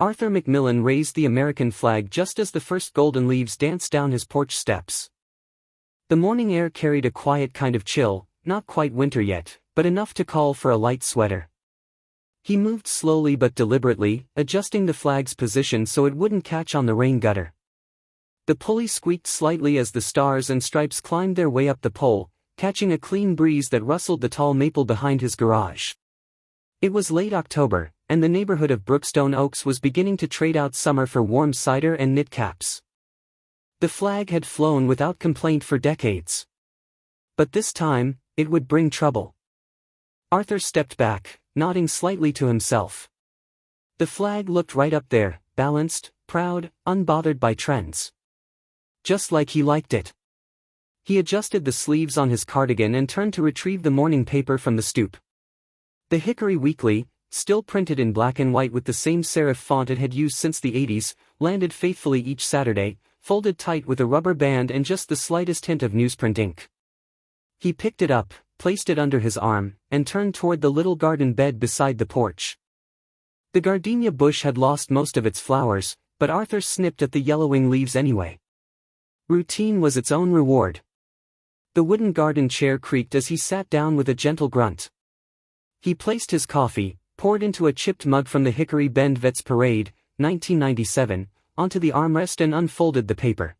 Arthur Macmillan raised the American flag just as the first golden leaves danced down his porch steps. The morning air carried a quiet kind of chill, not quite winter yet, but enough to call for a light sweater. He moved slowly but deliberately, adjusting the flag's position so it wouldn't catch on the rain gutter. The pulley squeaked slightly as the stars and stripes climbed their way up the pole, catching a clean breeze that rustled the tall maple behind his garage. It was late October, and the neighborhood of Brookstone Oaks was beginning to trade out summer for warm cider and knit caps. The flag had flown without complaint for decades. But this time, it would bring trouble. Arthur stepped back, nodding slightly to himself. The flag looked right up there, balanced, proud, unbothered by trends. Just like he liked it. He adjusted the sleeves on his cardigan and turned to retrieve the morning paper from the stoop. The Hickory Weekly, still printed in black and white with the same serif font it had used since the 80s, landed faithfully each Saturday, folded tight with a rubber band and just the slightest hint of newsprint ink. He picked it up, placed it under his arm, and turned toward the little garden bed beside the porch. The gardenia bush had lost most of its flowers, but Arthur snipped at the yellowing leaves anyway. Routine was its own reward. The wooden garden chair creaked as he sat down with a gentle grunt. He placed his coffee, poured into a chipped mug from the Hickory Bend Vets Parade, 1997, onto the armrest and unfolded the paper.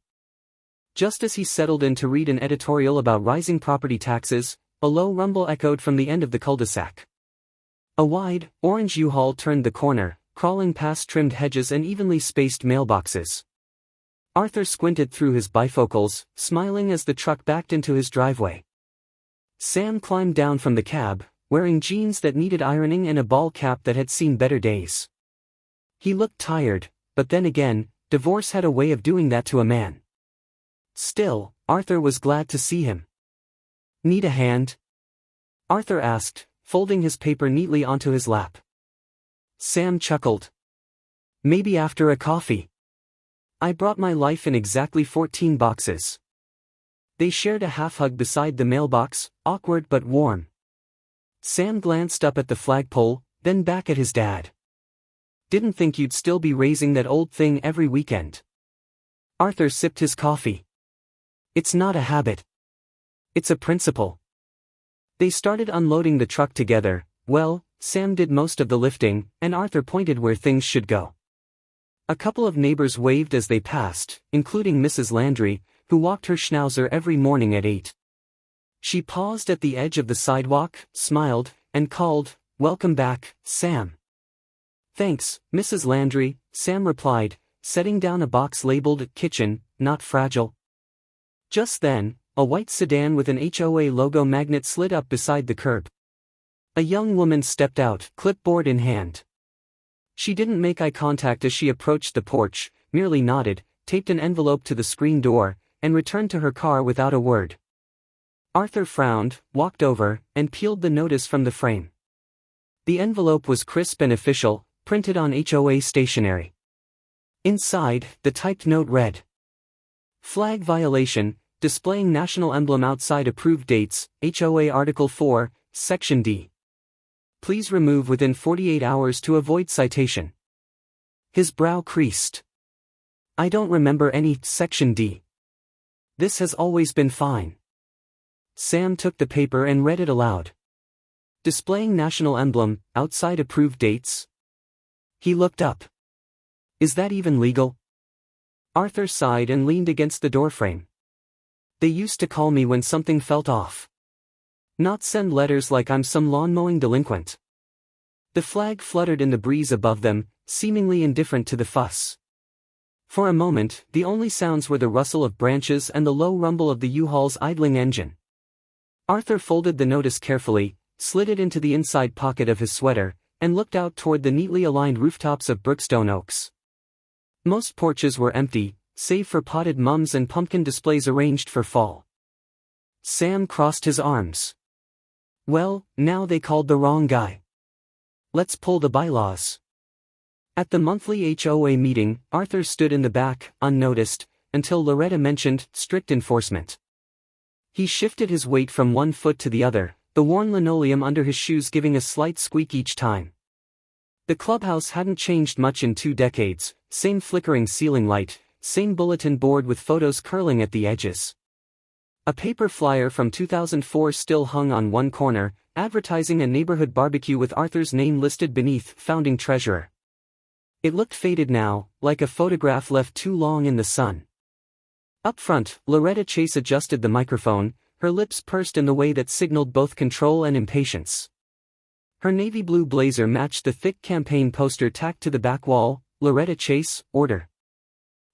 Just as he settled in to read an editorial about rising property taxes, a low rumble echoed from the end of the cul-de-sac. A wide, orange U-Haul turned the corner, crawling past trimmed hedges and evenly spaced mailboxes. Arthur squinted through his bifocals, smiling as the truck backed into his driveway. Sam climbed down from the cab, wearing jeans that needed ironing and a ball cap that had seen better days. He looked tired, but then again, divorce had a way of doing that to a man. Still, Arthur was glad to see him. "Need a hand?" Arthur asked, folding his paper neatly onto his lap. Sam chuckled. "Maybe after a coffee. I brought my life in exactly 14 boxes." They shared a half-hug beside the mailbox, awkward but warm. Sam glanced up at the flagpole, then back at his dad. "Didn't think you'd still be raising that old thing every weekend." Arthur sipped his coffee. "It's not a habit. It's a principle." They started unloading the truck together. Well, Sam did most of the lifting, and Arthur pointed where things should go. A couple of neighbors waved as they passed, including Mrs. Landry, who walked her schnauzer every morning at 8. She paused at the edge of the sidewalk, smiled, and called, "Welcome back, Sam." "Thanks, Mrs. Landry," Sam replied, setting down a box labeled "Kitchen, Not Fragile." Just then, a white sedan with an HOA logo magnet slid up beside the curb. A young woman stepped out, clipboard in hand. She didn't make eye contact as she approached the porch, merely nodded, taped an envelope to the screen door, and returned to her car without a word. Arthur frowned, walked over, and peeled the notice from the frame. The envelope was crisp and official, printed on HOA stationery. Inside, the typed note read: "Flag violation, displaying national emblem outside approved dates, HOA Article 4, Section D. Please remove within 48 hours to avoid citation." His brow creased. "I don't remember any Section D. This has always been fine." Sam took the paper and read it aloud. "Displaying national emblem, outside approved dates?" He looked up. "Is that even legal?" Arthur sighed and leaned against the doorframe. "They used to call me when something felt off. Not send letters like I'm some lawn-mowing delinquent." The flag fluttered in the breeze above them, seemingly indifferent to the fuss. For a moment, the only sounds were the rustle of branches and the low rumble of the U-Haul's idling engine. Arthur folded the notice carefully, slid it into the inside pocket of his sweater, and looked out toward the neatly aligned rooftops of Brookstone Oaks. Most porches were empty, save for potted mums and pumpkin displays arranged for fall. Sam crossed his arms. Well, now they called the wrong guy. Let's pull the bylaws. At the monthly HOA meeting, Arthur stood in the back, unnoticed, until Loretta mentioned strict enforcement. He shifted his weight from one foot to the other, the worn linoleum under his shoes giving a slight squeak each time. The clubhouse hadn't changed much in 2 decades, same flickering ceiling light, same bulletin board with photos curling at the edges. A paper flyer from 2004 still hung on one corner, advertising a neighborhood barbecue with Arthur's name listed beneath, founding treasurer. It looked faded now, like a photograph left too long in the sun. Up front, Loretta Chase adjusted the microphone, her lips pursed in the way that signaled both control and impatience. Her navy blue blazer matched the thick campaign poster tacked to the back wall. Loretta Chase, order.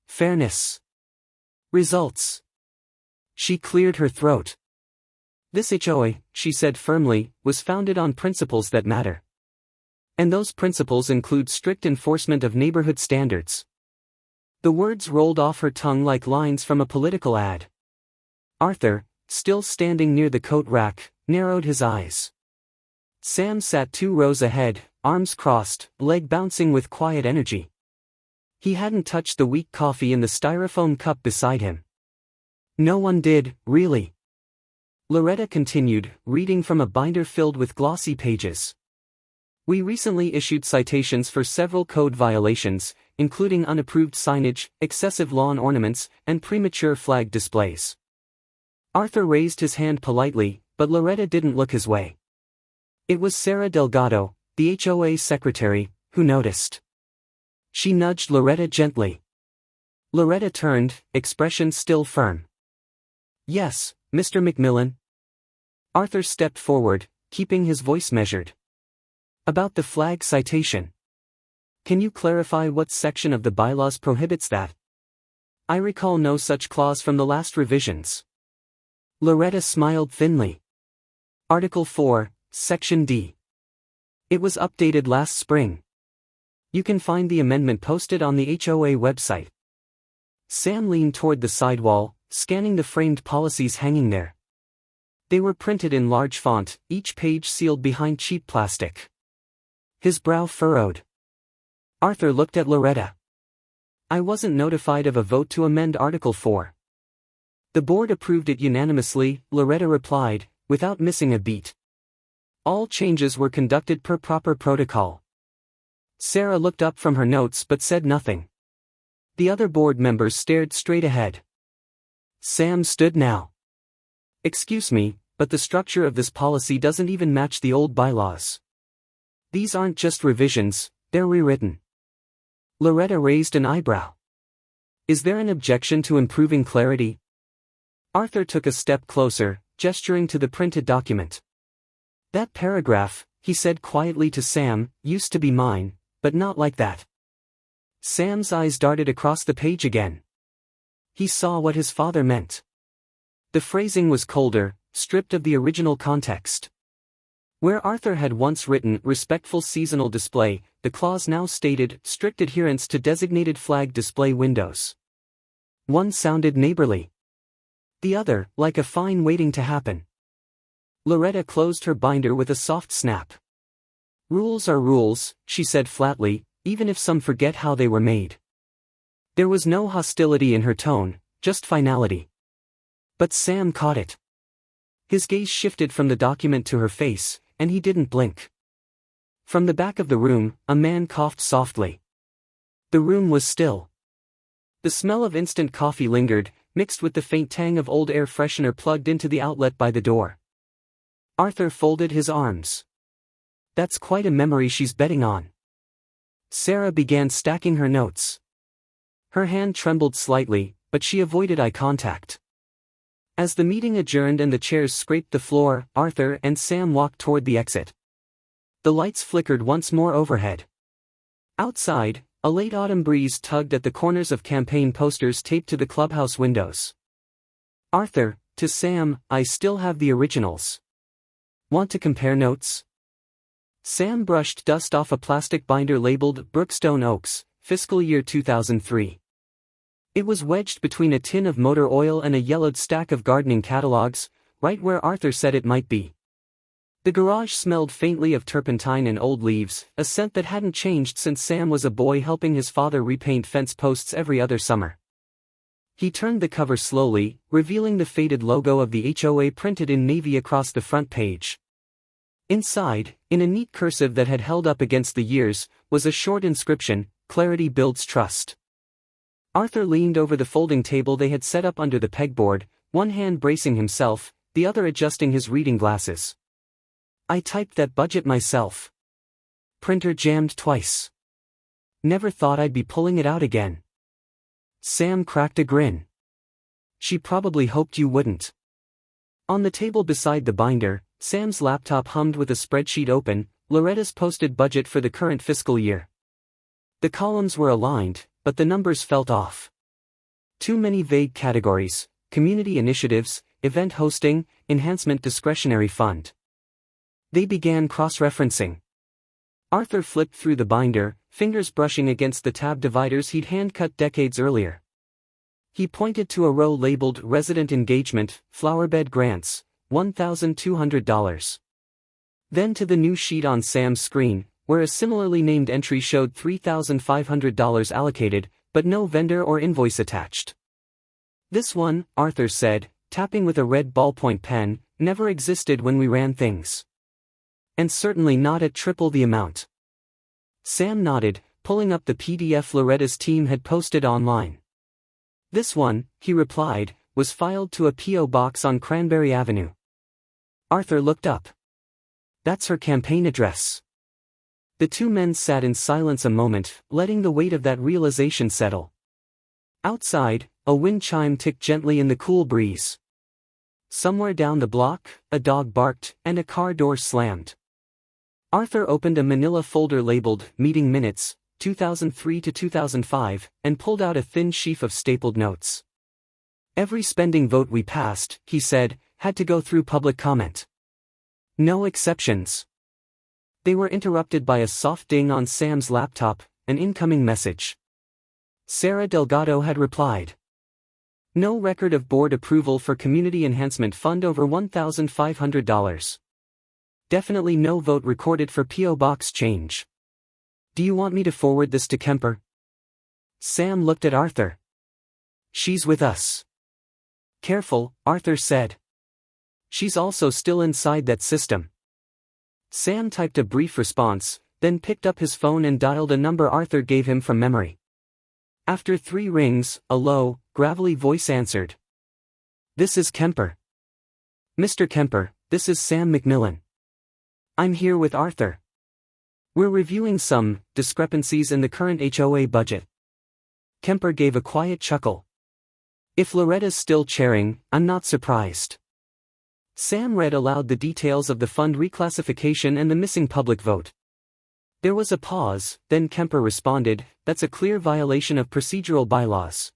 Fairness. Results. She cleared her throat. This HOA, she said firmly, was founded on principles that matter. And those principles include strict enforcement of neighborhood standards. The words rolled off her tongue like lines from a political ad. Arthur, still standing near the coat rack, narrowed his eyes. Sam sat 2 rows ahead, arms crossed, leg bouncing with quiet energy. He hadn't touched the weak coffee in the styrofoam cup beside him. No one did, really. Loretta continued, reading from a binder filled with glossy pages. We recently issued citations for several code violations, including unapproved signage, excessive lawn ornaments, and premature flag displays. Arthur raised his hand politely, but Loretta didn't look his way. It was Sarah Delgado, the HOA secretary, who noticed. She nudged Loretta gently. Loretta turned, expression still firm. Yes, Mr. McMillan. Arthur stepped forward, keeping his voice measured. About the flag citation. Can you clarify what section of the bylaws prohibits that? I recall no such clause from the last revisions. Loretta smiled thinly. Article 4, Section D. It was updated last spring. You can find the amendment posted on the HOA website. Sam leaned toward the sidewall, scanning the framed policies hanging there. They were printed in large font, each page sealed behind cheap plastic. His brow furrowed. Arthur looked at Loretta. I wasn't notified of a vote to amend Article 4. The board approved it unanimously, Loretta replied, without missing a beat. All changes were conducted per proper protocol. Sarah looked up from her notes but said nothing. The other board members stared straight ahead. Sam stood now. Excuse me, but the structure of this policy doesn't even match the old bylaws. These aren't just revisions, they're rewritten. Loretta raised an eyebrow. Is there an objection to improving clarity? Arthur took a step closer, gesturing to the printed document. That paragraph, he said quietly to Sam, used to be mine, but not like that. Sam's eyes darted across the page again. He saw what his father meant. The phrasing was colder, stripped of the original context. Where Arthur had once written respectful seasonal display, the clause now stated strict adherence to designated flag display windows. One sounded neighborly. The other, like a fine waiting to happen. Loretta closed her binder with a soft snap. Rules are rules, she said flatly, even if some forget how they were made. There was no hostility in her tone, just finality. But Sam caught it. His gaze shifted from the document to her face, and he didn't blink. From the back of the room, a man coughed softly. The room was still. The smell of instant coffee lingered, mixed with the faint tang of old air freshener plugged into the outlet by the door. Arthur folded his arms. That's quite a memory she's betting on. Sarah began stacking her notes. Her hand trembled slightly, but she avoided eye contact. As the meeting adjourned and the chairs scraped the floor, Arthur and Sam walked toward the exit. The lights flickered once more overhead. Outside, a late autumn breeze tugged at the corners of campaign posters taped to the clubhouse windows. Arthur, to Sam, I still have the originals. Want to compare notes? Sam brushed dust off a plastic binder labeled Brookstone Oaks, fiscal year 2003. It was wedged between a tin of motor oil and a yellowed stack of gardening catalogs, right where Arthur said it might be. The garage smelled faintly of turpentine and old leaves, a scent that hadn't changed since Sam was a boy helping his father repaint fence posts every other summer. He turned the cover slowly, revealing the faded logo of the HOA printed in navy across the front page. Inside, in a neat cursive that had held up against the years, was a short inscription, "Clarity builds trust." Arthur leaned over the folding table they had set up under the pegboard, one hand bracing himself, the other adjusting his reading glasses. "I typed that budget myself. Printer jammed twice. Never thought I'd be pulling it out again." Sam cracked a grin. "She probably hoped you wouldn't." On the table beside the binder, Sam's laptop hummed with a spreadsheet open, Loretta's posted budget for the current fiscal year. The columns were aligned, but the numbers felt off. Too many vague categories: community initiatives, event hosting, enhancement discretionary fund. They began cross-referencing. Arthur flipped through the binder, fingers brushing against the tab dividers he'd hand-cut decades earlier. He pointed to a row labeled Resident Engagement, Flowerbed Grants, $1,200. Then to the new sheet on Sam's screen, where a similarly named entry showed $3,500 allocated, but no vendor or invoice attached. "This one," Arthur said, tapping with a red ballpoint pen, "never existed when we ran things. And certainly not at triple the amount." Sam nodded, pulling up the PDF Loretta's team had posted online. "This one," he replied, "was filed to a P.O. box on Cranberry Avenue." Arthur looked up. "That's her campaign address." The two men sat in silence a moment, letting the weight of that realization settle. Outside, a wind chime ticked gently in the cool breeze. Somewhere down the block, a dog barked, and a car door slammed. Arthur opened a manila folder labeled Meeting Minutes, 2003 to 2005, and pulled out a thin sheaf of stapled notes. "Every spending vote we passed," he said, "had to go through public comment. No exceptions." They were interrupted by a soft ding on Sam's laptop, an incoming message. Sarah Delgado had replied. "No record of board approval for Community Enhancement Fund over $1,500. Definitely no vote recorded for P.O. Box change. Do you want me to forward this to Kemper?" Sam looked at Arthur. "She's with us." "Careful," Arthur said. "She's also still inside that system." Sam typed a brief response, then picked up his phone and dialed a number Arthur gave him from memory. After 3 rings, a low, gravelly voice answered. "This is Kemper." "Mr. Kemper, this is Sam McMillan. I'm here with Arthur. We're reviewing some discrepancies in the current HOA budget." Kemper gave a quiet chuckle. "If Loretta's still chairing, I'm not surprised." Sam read aloud the details of the fund reclassification and the missing public vote. There was a pause, then Kemper responded, "That's a clear violation of procedural bylaws.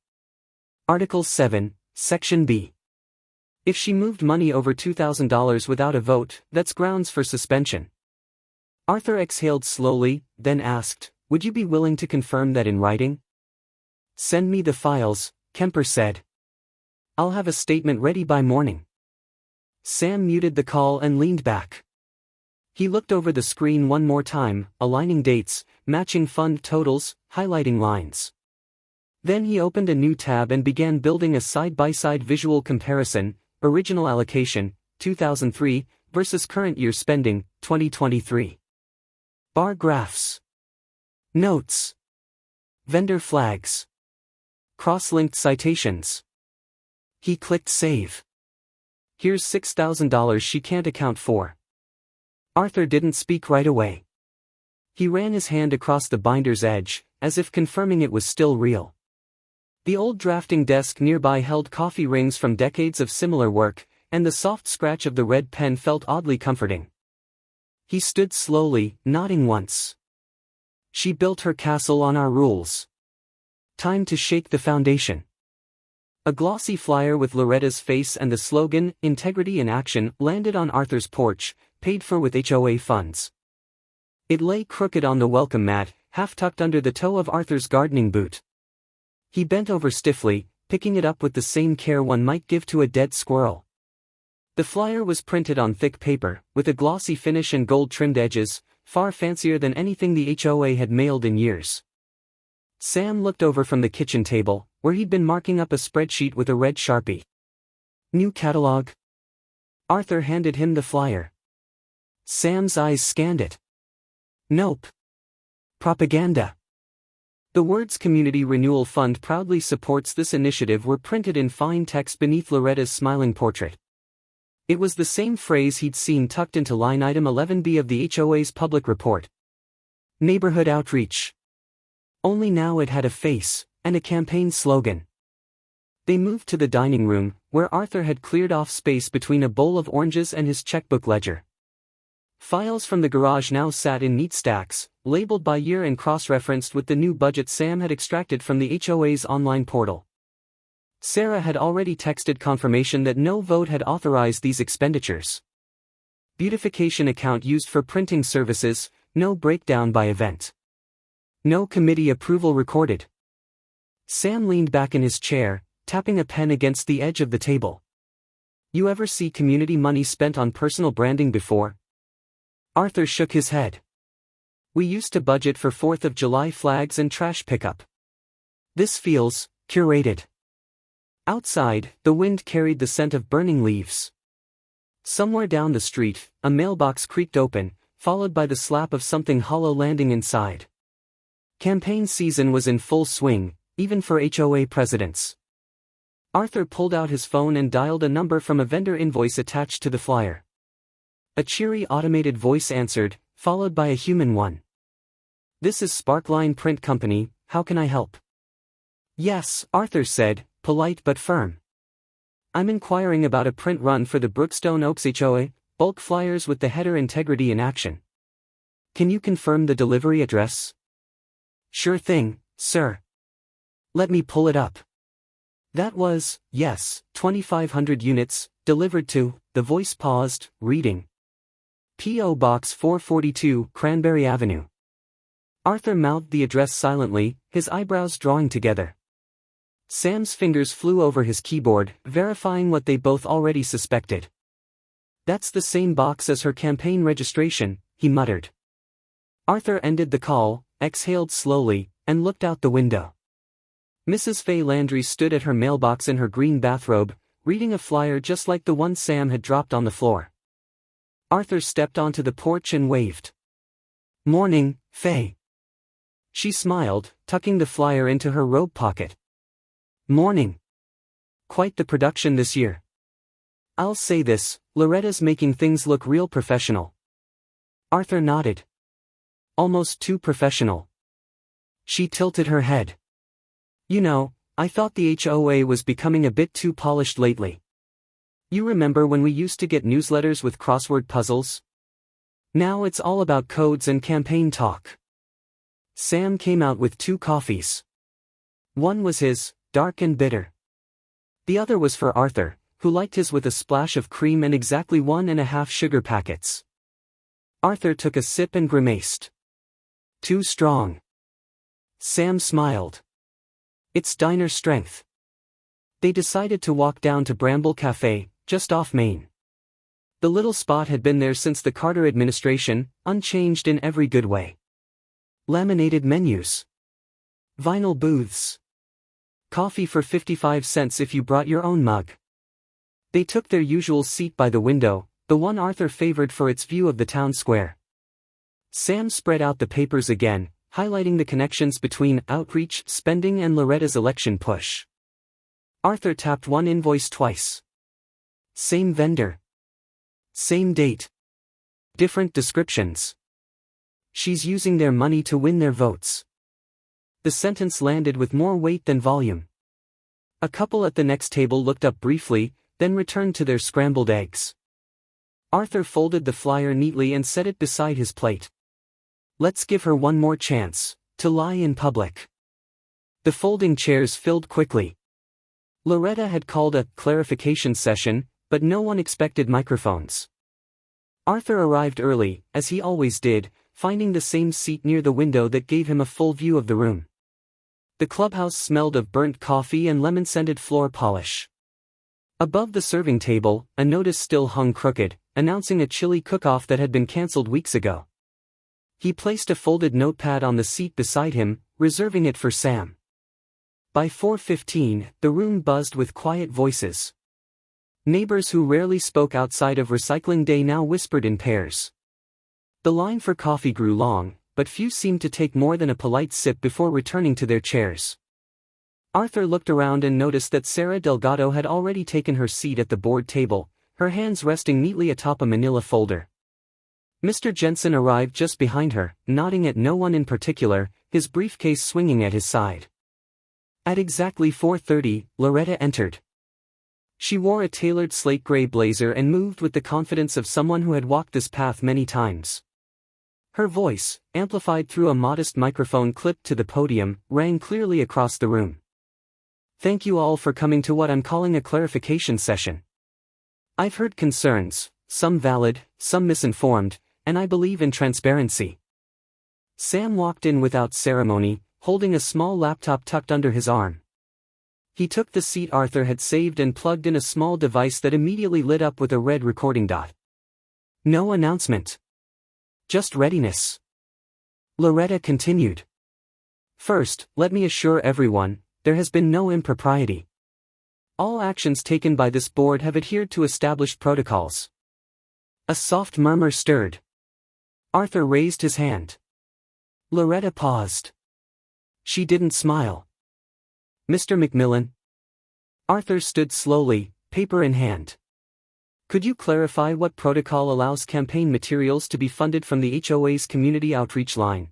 Article 7, Section B. If she moved money over $2,000 without a vote, that's grounds for suspension." Arthur exhaled slowly, then asked, "Would you be willing to confirm that in writing?" "Send me the files," Kemper said. "I'll have a statement ready by morning." Sam muted the call and leaned back. He looked over the screen one more time, aligning dates, matching fund totals, highlighting lines. Then he opened a new tab and began building a side-by-side visual comparison: original allocation, 2003, versus current year spending, 2023. Bar graphs. Notes. Vendor flags. Cross-linked citations. He clicked save. "Here's $6,000 she can't account for." Arthur didn't speak right away. He ran his hand across the binder's edge, as if confirming it was still real. The old drafting desk nearby held coffee rings from decades of similar work, and the soft scratch of the red pen felt oddly comforting. He stood slowly, nodding once. "She built her castle on our rules. Time to shake the foundation." A glossy flyer with Loretta's face and the slogan, "Integrity in Action," landed on Arthur's porch, paid for with HOA funds. It lay crooked on the welcome mat, half tucked under the toe of Arthur's gardening boot. He bent over stiffly, picking it up with the same care one might give to a dead squirrel. The flyer was printed on thick paper, with a glossy finish and gold-trimmed edges, far fancier than anything the HOA had mailed in years. Sam looked over from the kitchen table, where he'd been marking up a spreadsheet with a red Sharpie. "New catalog?" Arthur handed him the flyer. Sam's eyes scanned it. "Nope. Propaganda. The words Community Renewal Fund proudly supports this initiative were printed in fine text beneath Loretta's smiling portrait. It was the same phrase he'd seen tucked into line item 11B of the HOA's public report. Neighborhood outreach. Only now it had a face, and a campaign slogan. They moved to the dining room, where Arthur had cleared off space between a bowl of oranges and his checkbook ledger. Files from the garage now sat in neat stacks, labeled by year and cross-referenced with the new budget Sam had extracted from the HOA's online portal. Sarah had already texted confirmation that no vote had authorized these expenditures. Beautification account used for printing services, no breakdown by event. No committee approval recorded. Sam leaned back in his chair, tapping a pen against the edge of the table. You ever see community money spent on personal branding before? Arthur shook his head. We used to budget for 4th of July flags and trash pickup. This feels curated. Outside, the wind carried the scent of burning leaves. Somewhere down the street, a mailbox creaked open, followed by the slap of something hollow landing inside. Campaign season was in full swing, even for HOA presidents. Arthur pulled out his phone and dialed a number from a vendor invoice attached to the flyer. A cheery automated voice answered, followed by a human one. This is Sparkline Print Company, how can I help? Yes, Arthur said, polite but firm. I'm inquiring about a print run for the Brookstone Oaks HOA, bulk flyers with the header Integrity in Action. Can you confirm the delivery address? Sure thing, sir. Let me pull it up. That was, yes, 2,500 units, delivered to, the voice paused, reading. P.O. Box 442, Cranberry Avenue. Arthur mouthed the address silently, his eyebrows drawing together. Sam's fingers flew over his keyboard, verifying what they both already suspected. That's the same box as her campaign registration, he muttered. Arthur ended the call, exhaled slowly, and looked out the window. Mrs. Fay Landry stood at her mailbox in her green bathrobe, reading a flyer just like the one Sam had dropped on the floor. Arthur stepped onto the porch and waved. Morning, Fay. She smiled, tucking the flyer into her robe pocket. Morning. Quite the production this year. I'll say this, Loretta's making things look real professional. Arthur nodded. Almost too professional. She tilted her head. You know, I thought the HOA was becoming a bit too polished lately. You remember when we used to get newsletters with crossword puzzles? Now it's all about codes and campaign talk. Sam came out with 2 coffees. One was his, dark and bitter. The other was for Arthur, who liked his with a splash of cream and exactly 1.5 sugar packets. Arthur took a sip and grimaced. Too strong. Sam smiled. It's diner strength. They decided to walk down to Bramble Cafe, just off Main. The little spot had been there since the Carter administration, unchanged in every good way. Laminated menus. Vinyl booths. Coffee for 55 cents if you brought your own mug. They took their usual seat by the window, the one Arthur favored for its view of the town square. Sam spread out the papers again, highlighting the connections between outreach, spending and Loretta's election push. Arthur tapped one invoice twice. Same vendor. Same date. Different descriptions. She's using their money to win their votes. The sentence landed with more weight than volume. A couple at the next table looked up briefly, then returned to their scrambled eggs. Arthur folded the flyer neatly and set it beside his plate. Let's give her one more chance to lie in public. The folding chairs filled quickly. Loretta had called a clarification session, but no one expected microphones. Arthur arrived early, as he always did, finding the same seat near the window that gave him a full view of the room. The clubhouse smelled of burnt coffee and lemon-scented floor polish. Above the serving table, a notice still hung crooked, announcing a chili cook-off that had been cancelled weeks ago. He placed a folded notepad on the seat beside him, reserving it for Sam. By 4:15, the room buzzed with quiet voices. Neighbors who rarely spoke outside of recycling day now whispered in pairs. The line for coffee grew long, but few seemed to take more than a polite sip before returning to their chairs. Arthur looked around and noticed that Sarah Delgado had already taken her seat at the board table, her hands resting neatly atop a manila folder. Mr. Jensen arrived just behind her, nodding at no one in particular, his briefcase swinging at his side. At exactly 4:30, Loretta entered. She wore a tailored slate gray blazer and moved with the confidence of someone who had walked this path many times. Her voice, amplified through a modest microphone clipped to the podium, rang clearly across the room. "Thank you all for coming to what I'm calling a clarification session. I've heard concerns, some valid, some misinformed, and I believe in transparency." Sam walked in without ceremony, holding a small laptop tucked under his arm. He took the seat Arthur had saved and plugged in a small device that immediately lit up with a red recording dot. "No announcement. Just readiness." Loretta continued. "First, let me assure everyone, there has been no impropriety. All actions taken by this board have adhered to established protocols." A soft murmur stirred. Arthur raised his hand. Loretta paused. She didn't smile. "Mr. McMillan?" Arthur stood slowly, paper in hand. "Could you clarify what protocol allows campaign materials to be funded from the HOA's community outreach line?"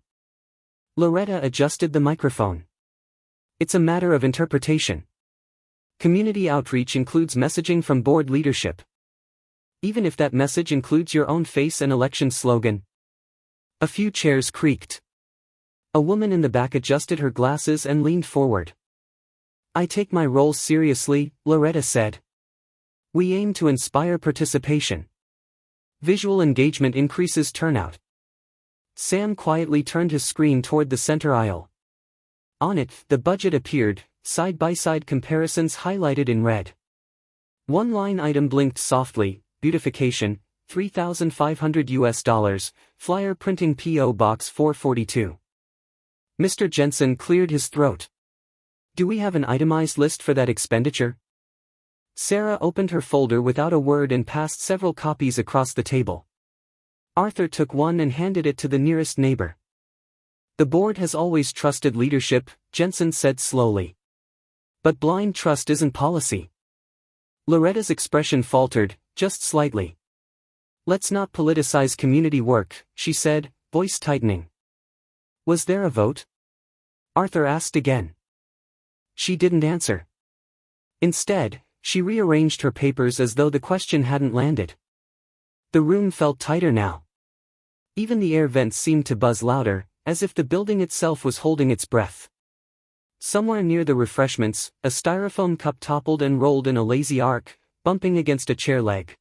Loretta adjusted the microphone. "It's a matter of interpretation. Community outreach includes messaging from board leadership. Even if that message includes your own face and election slogan." A few chairs creaked. A woman in the back adjusted her glasses and leaned forward. "I take my role seriously," Loretta said. "We aim to inspire participation. Visual engagement increases turnout." Sam quietly turned his screen toward the center aisle. On it, the budget appeared, side-by-side comparisons highlighted in red. One line item blinked softly: beautification, $3,500, flyer printing P.O. Box 442. Mr. Jensen cleared his throat. "Do we have an itemized list for that expenditure?" Sarah opened her folder without a word and passed several copies across the table. Arthur took one and handed it to the nearest neighbor. "The board has always trusted leadership," Jensen said slowly. "But blind trust isn't policy." Loretta's expression faltered, just slightly. "Let's not politicize community work," she said, voice tightening. "Was there a vote?" Arthur asked again. She didn't answer. Instead, she rearranged her papers as though the question hadn't landed. The room felt tighter now. Even the air vents seemed to buzz louder, as if the building itself was holding its breath. Somewhere near the refreshments, a styrofoam cup toppled and rolled in a lazy arc, bumping against a chair leg.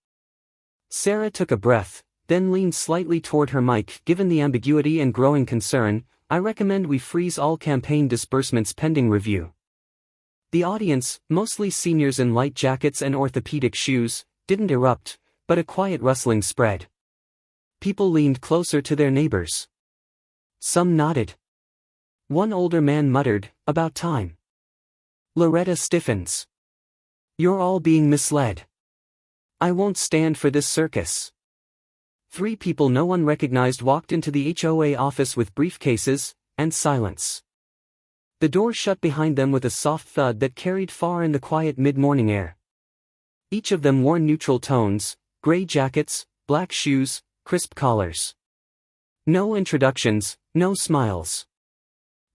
Sarah took a breath, then leaned slightly toward her mic. "Given the ambiguity and growing concern, I recommend we freeze all campaign disbursements pending review." The audience, mostly seniors in light jackets and orthopedic shoes, didn't erupt, but a quiet rustling spread. People leaned closer to their neighbors. Some nodded. One older man muttered, "About time." Loretta stiffens. "You're all being misled. I won't stand for this circus." Three people no one recognized walked into the HOA office with briefcases, and silence. The door shut behind them with a soft thud that carried far in the quiet mid-morning air. Each of them wore neutral tones: gray jackets, black shoes, crisp collars. No introductions, no smiles.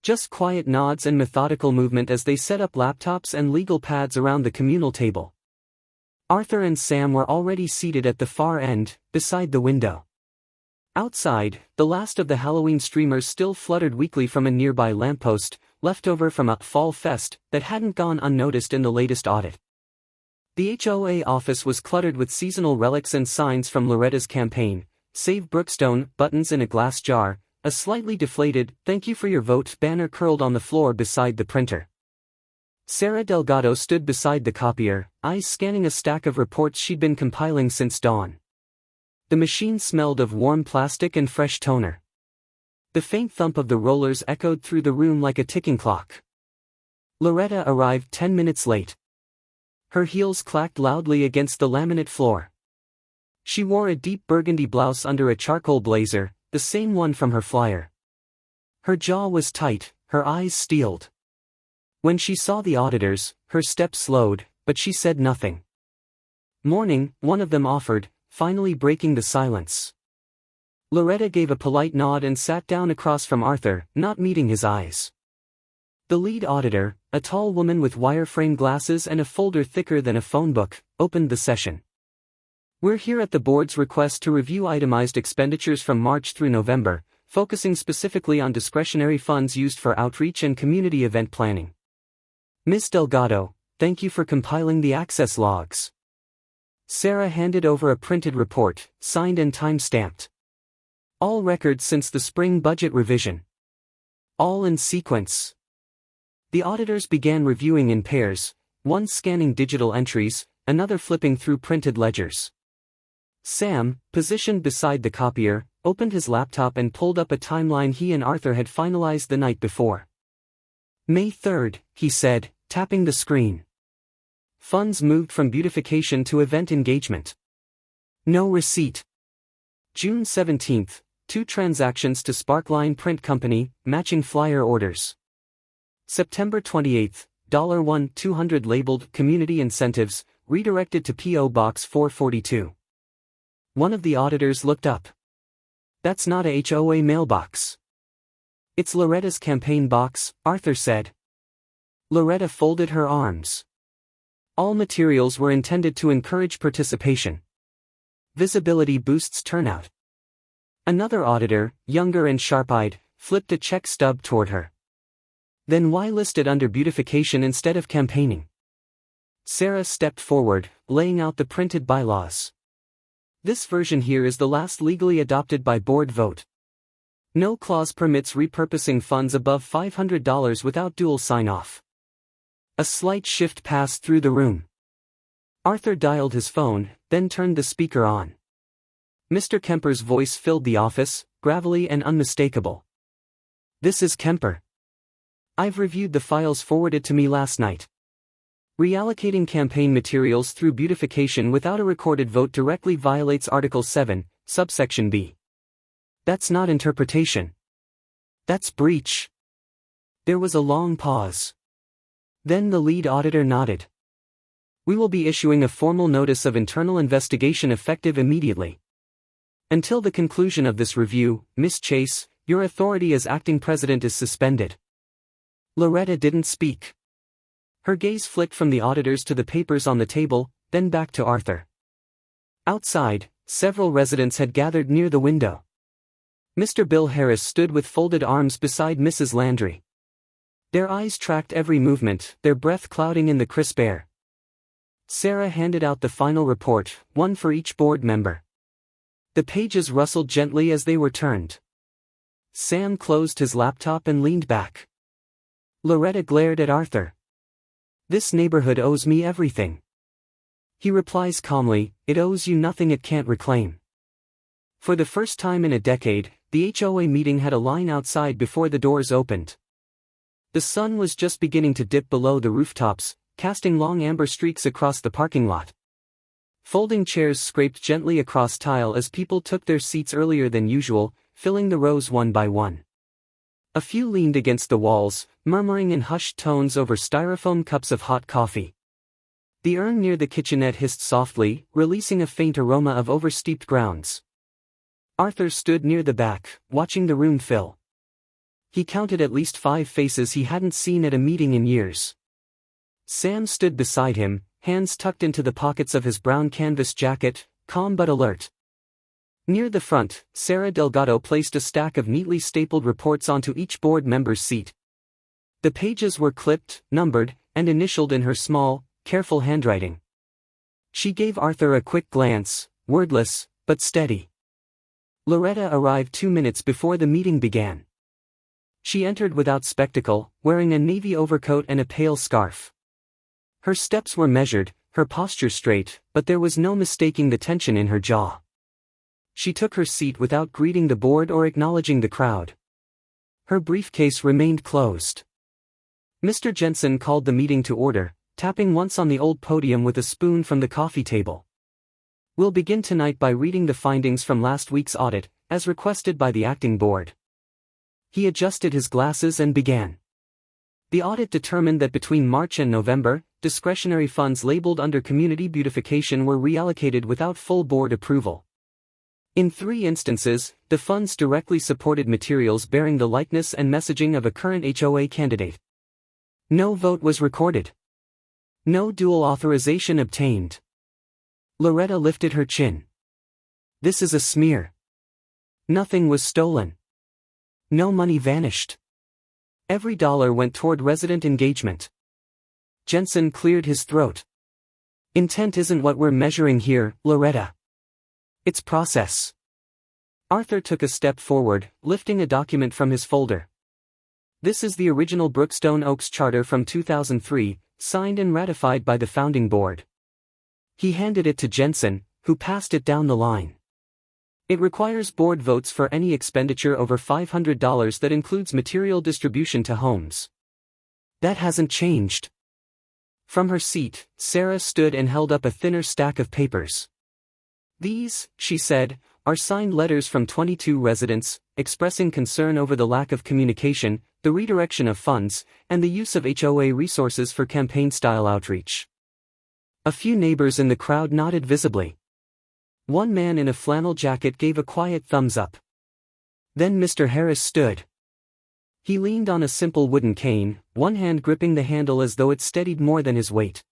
Just quiet nods and methodical movement as they set up laptops and legal pads around the communal table. Arthur and Sam were already seated at the far end, beside the window. Outside, the last of the Halloween streamers still fluttered weakly from a nearby lamppost, left over from a fall fest that hadn't gone unnoticed in the latest audit. The HOA office was cluttered with seasonal relics and signs from Loretta's campaign: "Save Brookstone" buttons in a glass jar, a slightly deflated "Thank you for your vote" banner curled on the floor beside the printer. Sarah Delgado stood beside the copier, eyes scanning a stack of reports she'd been compiling since dawn. The machine smelled of warm plastic and fresh toner. The faint thump of the rollers echoed through the room like a ticking clock. Loretta arrived 10 minutes late. Her heels clacked loudly against the laminate floor. She wore a deep burgundy blouse under a charcoal blazer, the same one from her flyer. Her jaw was tight, her eyes steeled. When she saw the auditors, her step slowed, but she said nothing. "Morning," one of them offered, finally breaking the silence. Loretta gave a polite nod and sat down across from Arthur, not meeting his eyes. The lead auditor, a tall woman with wireframe glasses and a folder thicker than a phone book, opened the session. "We're here at the board's request to review itemized expenditures from March through November, focusing specifically on discretionary funds used for outreach and community event planning. Ms. Delgado, thank you for compiling the access logs." Sarah handed over a printed report, signed and time-stamped. "All records since the spring budget revision. All in sequence." The auditors began reviewing in pairs, one scanning digital entries, another flipping through printed ledgers. Sam, positioned beside the copier, opened his laptop and pulled up a timeline he and Arthur had finalized the night before. "May 3rd, he said, tapping the screen. "Funds moved from beautification to event engagement. No receipt. June 17th, 2 transactions to Sparkline Print Company, matching flyer orders. September 28th, $1 200 labeled Community Incentives, redirected to P.O. Box 442. One of the auditors looked up. "That's not a HOA mailbox." "It's Loretta's campaign box," Arthur said. Loretta folded her arms. All materials were intended to encourage participation. Visibility boosts turnout. Another auditor, younger and sharp-eyed, flipped a check stub toward her. "Then why list it under beautification instead of campaigning?" Sarah stepped forward, laying out the printed bylaws. "This version here is the last legally adopted by board vote. No clause permits repurposing funds above $500 without dual sign-off." A slight shift passed through the room. Arthur dialed his phone, then turned the speaker on. Mr. Kemper's voice filled the office, gravelly and unmistakable. "This is Kemper. I've reviewed the files forwarded to me last night. Reallocating campaign materials through beautification without a recorded vote directly violates Article 7, subsection B. That's not interpretation. That's breach." There was a long pause. Then the lead auditor nodded. "We will be issuing a formal notice of internal investigation effective immediately. Until the conclusion of this review, Ms. Chase, your authority as acting president is suspended." Loretta didn't speak. Her gaze flicked from the auditors to the papers on the table, then back to Arthur. Outside, several residents had gathered near the window. Mr. Bill Harris stood with folded arms beside Mrs. Landry. Their eyes tracked every movement, their breath clouding in the crisp air. Sarah handed out the final report, one for each board member. The pages rustled gently as they were turned. Sam closed his laptop and leaned back. Loretta glared at Arthur. "This neighborhood owes me everything." He replies calmly, "It owes you nothing it can't reclaim." For the first time in a decade, the HOA meeting had a line outside before the doors opened. The sun was just beginning to dip below the rooftops, casting long amber streaks across the parking lot. Folding chairs scraped gently across tile as people took their seats earlier than usual, filling the rows one by one. A few leaned against the walls, murmuring in hushed tones over styrofoam cups of hot coffee. The urn near the kitchenette hissed softly, releasing a faint aroma of oversteeped grounds. Arthur stood near the back, watching the room fill. He counted at least 5 faces he hadn't seen at a meeting in years. Sam stood beside him, hands tucked into the pockets of his brown canvas jacket, calm but alert. Near the front, Sarah Delgado placed a stack of neatly stapled reports onto each board member's seat. The pages were clipped, numbered, and initialed in her small, careful handwriting. She gave Arthur a quick glance, wordless, but steady. Loretta arrived 2 minutes before the meeting began. She entered without spectacle, wearing a navy overcoat and a pale scarf. Her steps were measured, her posture straight, but there was no mistaking the tension in her jaw. She took her seat without greeting the board or acknowledging the crowd. Her briefcase remained closed. Mr. Jensen called the meeting to order, tapping once on the old podium with a spoon from the coffee table. "We'll begin tonight by reading the findings from last week's audit, as requested by the acting board. He adjusted his glasses and began. The audit determined that between March and November, discretionary funds labeled under community beautification were reallocated without full board approval. In 3 instances, the funds directly supported materials bearing the likeness and messaging of a current HOA candidate. No vote was recorded. No dual authorization obtained. Loretta lifted her chin. This is a smear. Nothing was stolen. No money vanished. Every dollar went toward resident engagement. Jensen cleared his throat. Intent isn't what we're measuring here, Loretta. It's process. Arthur took a step forward, lifting a document from his folder. This is the original Brookstone Oaks Charter from 2003, signed and ratified by the founding board. He handed it to Jensen, who passed it down the line. It requires board votes for any expenditure over $500 that includes material distribution to homes. That hasn't changed. From her seat, Sarah stood and held up a thinner stack of papers. These, she said, are signed letters from 22 residents, expressing concern over the lack of communication, the redirection of funds, and the use of HOA resources for campaign-style outreach. A few neighbors in the crowd nodded visibly. One man in a flannel jacket gave a quiet thumbs up. Then Mr. Harris stood. He leaned on a simple wooden cane, one hand gripping the handle as though it steadied more than his weight.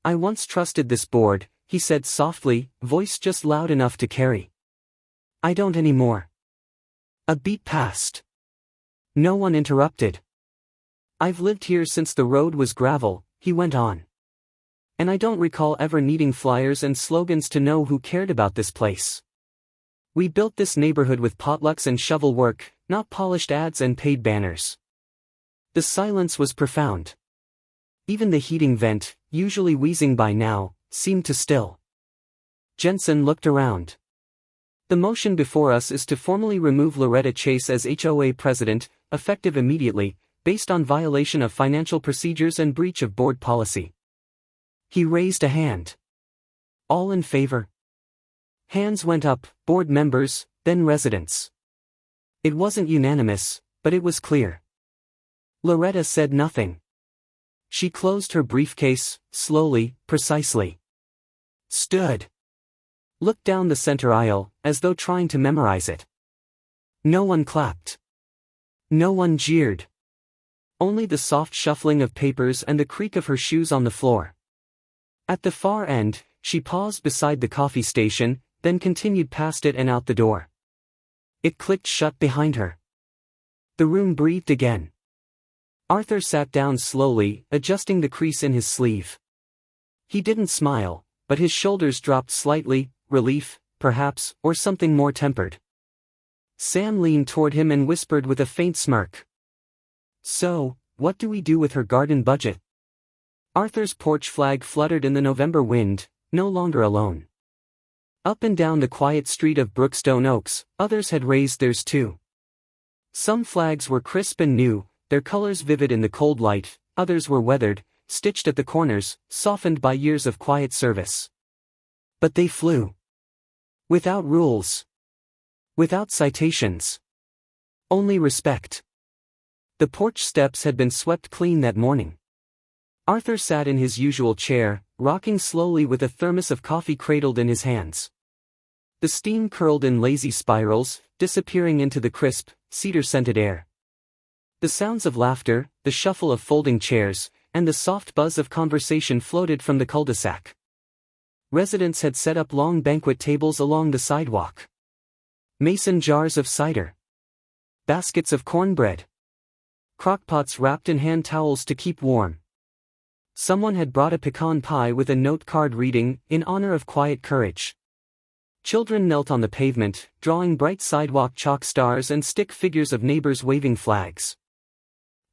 I once trusted this board, he said softly, voice just loud enough to carry. I don't anymore. A beat passed. No one interrupted. I've lived here since the road was gravel, he went on. And I don't recall ever needing flyers and slogans to know who cared about this place. We built this neighborhood with potlucks and shovel work, not polished ads and paid banners. The silence was profound. Even the heating vent, usually wheezing by now, seemed to still. Jensen looked around. The motion before us is to formally remove Loretta Chase as HOA president, effective immediately, based on violation of financial procedures and breach of board policy. He raised a hand. All in favor? Hands went up, board members, then residents. It wasn't unanimous, but it was clear. Loretta said nothing. She closed her briefcase, slowly, precisely. Stood. Looked down the center aisle, as though trying to memorize it. No one clapped. No one jeered. Only the soft shuffling of papers and the creak of her shoes on the floor. At the far end, she paused beside the coffee station, then continued past it and out the door. It clicked shut behind her. The room breathed again. Arthur sat down slowly, adjusting the crease in his sleeve. He didn't smile, but his shoulders dropped slightly, relief, perhaps, or something more tempered. Sam leaned toward him and whispered with a faint smirk. So, what do we do with her garden budget? Arthur's porch flag fluttered in the November wind, no longer alone. Up and down the quiet street of Brookstone Oaks, others had raised theirs too. Some flags were crisp and new, their colors vivid in the cold light, others were weathered, stitched at the corners, softened by years of quiet service. But they flew. Without rules. Without citations. Only respect. The porch steps had been swept clean that morning. Arthur sat in his usual chair, rocking slowly with a thermos of coffee cradled in his hands. The steam curled in lazy spirals, disappearing into the crisp, cedar-scented air. The sounds of laughter, the shuffle of folding chairs, and the soft buzz of conversation floated from the cul-de-sac. Residents had set up long banquet tables along the sidewalk. Mason jars of cider. Baskets of cornbread. Crockpots wrapped in hand towels to keep warm. Someone had brought a pecan pie with a note card reading, "In honor of quiet courage." Children knelt on the pavement, drawing bright sidewalk chalk stars and stick figures of neighbors waving flags.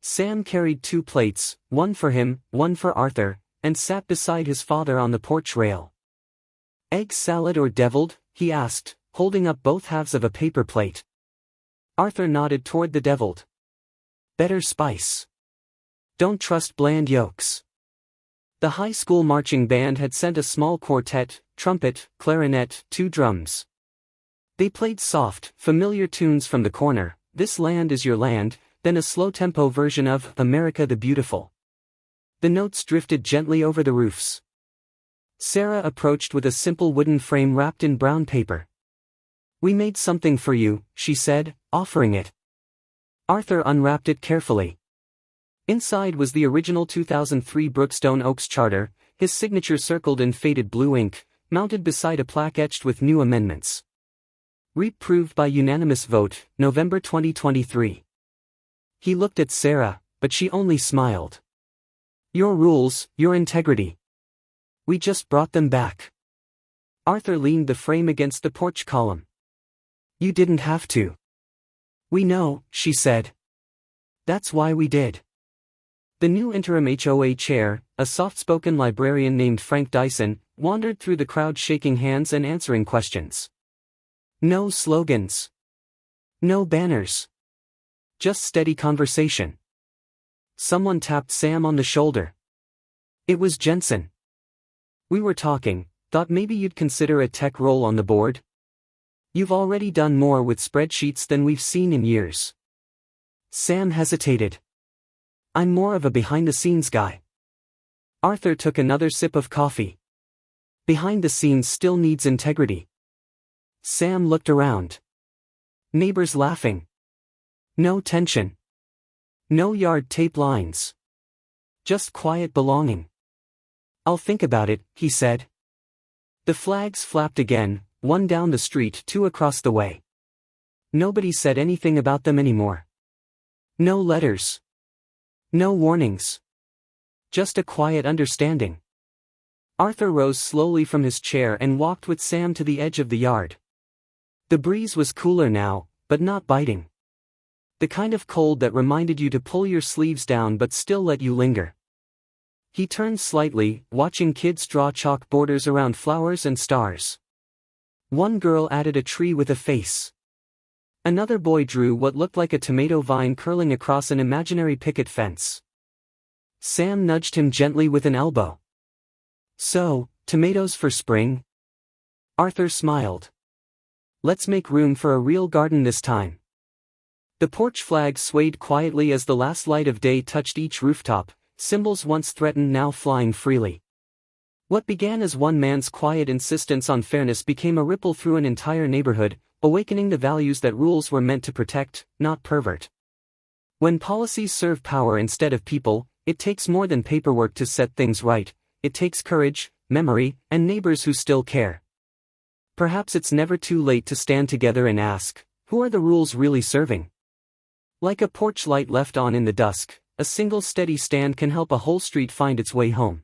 Sam carried 2 plates, one for him, one for Arthur, and sat beside his father on the porch rail. Egg salad or deviled? He asked, holding up both halves of a paper plate. Arthur nodded toward the deviled. Better spice. Don't trust bland yolks. The high school marching band had sent a small quartet, trumpet, clarinet, 2 drums. They played soft, familiar tunes from the corner, "This land is your land," then a slow-tempo version of "America the Beautiful." The notes drifted gently over the roofs. Sarah approached with a simple wooden frame wrapped in brown paper. "We made something for you," she said, offering it. Arthur unwrapped it carefully. Inside was the original 2003 Brookstone Oaks Charter, his signature circled in faded blue ink, mounted beside a plaque etched with new amendments. Reproved by unanimous vote, November 2023. He looked at Sarah, but she only smiled. "Your rules, your integrity. We just brought them back." Arthur leaned the frame against the porch column. "You didn't have to." "We know," she said. "That's why we did." The new interim HOA chair, a soft-spoken librarian named Frank Dyson, wandered through the crowd shaking hands and answering questions. No slogans. No banners. Just steady conversation. Someone tapped Sam on the shoulder. It was Jensen. "We were talking, thought maybe you'd consider a tech role on the board. You've already done more with spreadsheets than we've seen in years." Sam hesitated. "I'm more of a behind-the-scenes guy." Arthur took another sip of coffee. "Behind the scenes still needs integrity." Sam looked around. Neighbors laughing. No tension. No yard tape lines. Just quiet belonging. "I'll think about it," he said. The flags flapped again, one down the street, two across the way. Nobody said anything about them anymore. No letters. No warnings. Just a quiet understanding. Arthur rose slowly from his chair and walked with Sam to the edge of the yard. The breeze was cooler now, but not biting. The kind of cold that reminded you to pull your sleeves down but still let you linger. He turned slightly, watching kids draw chalk borders around flowers and stars. One girl added a tree with a face. Another boy drew what looked like a tomato vine curling across an imaginary picket fence. Sam nudged him gently with an elbow. "So, tomatoes for spring?" Arthur smiled. "Let's make room for a real garden this time." The porch flag swayed quietly as the last light of day touched each rooftop, symbols once threatened now flying freely. What began as one man's quiet insistence on fairness became a ripple through an entire neighborhood, awakening the values that rules were meant to protect, not pervert. When policies serve power instead of people, it takes more than paperwork to set things right. It takes courage, memory, and neighbors who still care. Perhaps it's never too late to stand together and ask, who are the rules really serving? Like a porch light left on in the dusk, a single steady stand can help a whole street find its way home.